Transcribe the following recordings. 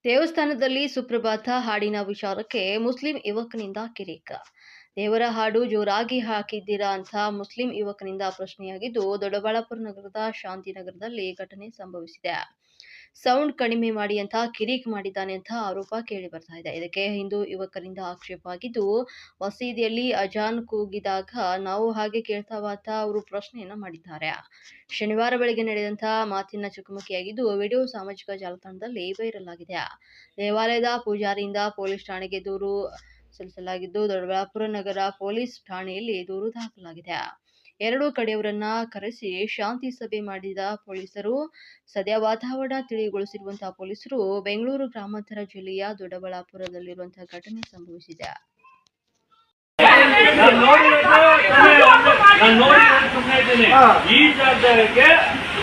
ದೇವಸ್ಥಾನದಲ್ಲಿ ಸುಪ್ರಭಾತ ಹಾಡಿನ ವಿಚಾರಕ್ಕೆ ಮುಸ್ಲಿಂ ಯುವಕನಿಂದ ಕಿರಿಕ. ದೇವರ ಹಾಡು ಜೋರಾಗಿ ಹಾಕಿದ್ದೀರಾ ಅಂತ ಮುಸ್ಲಿಂ ಯುವಕನಿಂದ ಪ್ರಶ್ನೆಯಾಗಿದ್ದು, ದೊಡ್ಡಬಳ್ಳಾಪುರ ನಗರದ ಶಾಂತಿನಗರದಲ್ಲಿ ಘಟನೆ ಸಂಭವಿಸಿದೆ. ಸೌಂಡ್ ಕಡಿಮೆ ಮಾಡಿ ಅಂತ ಕಿರಿಕ್ ಮಾಡಿದ್ದಾನೆ ಅಂತ ಆರೋಪ ಕೇಳಿ ಬರ್ತಾ ಇದೆ. ಇದಕ್ಕೆ ಹಿಂದೂ ಯುವಕರಿಂದ ಆಕ್ಷೇಪ ಆಗಿದ್ದು, ಮಸೀದಿಯಲ್ಲಿ ಅಜಾನ್ ಕೂಗಿದಾಗ ನಾವು ಹಾಗೆ ಕೇಳ್ತಾವ ಅಂತ ಅವರು ಪ್ರಶ್ನೆಯನ್ನ ಮಾಡಿದ್ದಾರೆ. ಶನಿವಾರ ಬೆಳಗ್ಗೆ ನಡೆದಂತಹ ಮಾತಿನ ಚಕಮಕಿಯಾಗಿದ್ದು, ವಿಡಿಯೋ ಸಾಮಾಜಿಕ ಜಾಲತಾಣದಲ್ಲಿ ವೈರಲ್ ಆಗಿದೆ. ದೇವಾಲಯದ ಪೂಜಾರಿಯಿಂದ ಪೊಲೀಸ್ ಠಾಣೆಗೆ ದೂರು ಸಲ್ಲಿಸಲಾಗಿದ್ದು, ದೊಡ್ಡಬಳ್ಳಾಪುರ ನಗರ ಪೊಲೀಸ್ ಠಾಣೆಯಲ್ಲಿ ದೂರು ದಾಖಲಾಗಿದೆ. ಎರಡೂ ಕಡೆಯವರನ್ನ ಕರೆಸಿ ಶಾಂತಿ ಸಭೆ ಮಾಡಿದ ಪೊಲೀಸರು. ಸದ್ಯ ವಾತಾವರಣ ತಿಳಿಗೊಳಿಸಿರುವಂತಹ ಪೊಲೀಸರು ಬೆಂಗಳೂರು ಗ್ರಾಮಾಂತರ ಜಿಲ್ಲೆಯ ದೊಡ್ಡಬಳ್ಳಾಪುರದಲ್ಲಿರುವಂತಹ ಘಟನೆ ಸಂಭವಿಸಿದೆ. ಈ ಜಾಗಕ್ಕೆ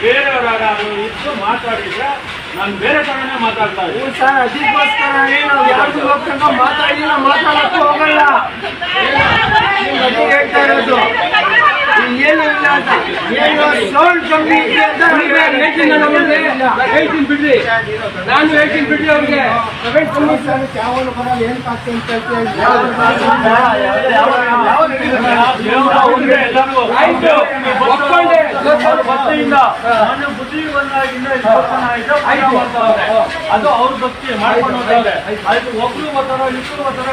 ಬೇರೆಯವರಾದ್ರು ಇತ್ತು ಮಾತಾಡಿದ್ರೆ ನಾನು ಬೇರೆ ಕಡೆನೇ ಮಾತಾಡ್ತಾ ಇದ್ದೀನಿ ಸರ್. ಅದಕ್ಕೋಸ್ಕರ ನಾವು ಯಾರು ಹೋಗ್ತಂಗ ಮಾತಾಡಿಲ್ಲ, ಮಾತಾಡಕ್ಕೂ ಹೋಗಲ್ಲ. ಹೇಳ್ತಾ ಇರೋದು ಏನು ಇಲ್ಲ ಅಂತ, ಏನು ಸೌಂಡ್ ಕಮ್ಮಿ ಇದೆ ಅಂತ ಹೇಳ್ತೀನಿ ಬಿಡ್ರಿ. ನಾನು ಹೇಳ್ತೀನಿ ಬಿಡ್ರಿ ಅವ್ರಿಗೆ. ಯಾವನು ಬರಲ್ಲ ಏನ್ ಕಾಗ್ತದೆ ಅಂತ ಬುದ್ಧಿ ಬಂದಾಗಿಂದ ಅದು ಅವ್ರ ಭಕ್ತಿ ಮಾಡ್ಕೊಂಡು ಹೋಗ್ತಾರೆ. ಆಯ್ತು, ಒಬ್ರು ಬರ್ತಾರೋ ಇಬ್ರು ಬರ್ತಾರೋ